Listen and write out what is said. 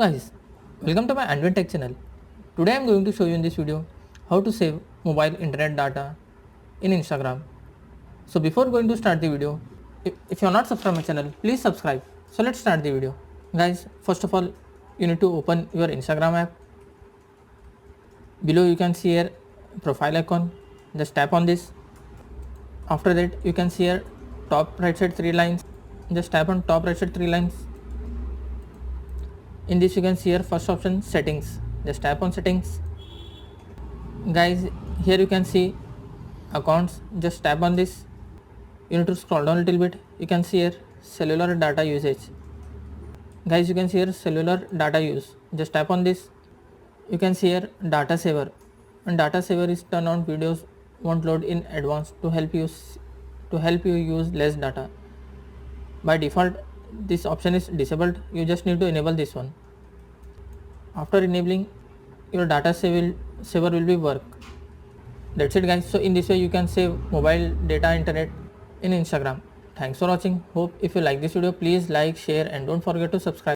guys, welcome to my AndWin Tech channel. Today I am going to show you in this video how to save mobile internet data in Instagram. So before going to start the video, if you are not subscribed my channel, please subscribe. So let's start the video. Guys, first of all, you need to open your Instagram app. Below you can see here profile icon. Just tap on this. After that you can see here top right side 3 lines. Just tap on top right side 3 lines. In this you can see here first option settings. Just tap on settings. Guys, here you can see accounts. Just tap on this. You need to scroll down a little bit. You can see here cellular data usage. Guys, you can see here cellular data use. Just tap on this. You can see here data saver, and data saver is turn on videos won't load in advance to help you use less data. By default this option is disabled. You just need to enable this one. After enabling, your data saver will be work. That's it guys. So in this way you can save mobile data internet in Instagram. Thanks for watching. Hope if you like this video, please like, share and don't forget to subscribe.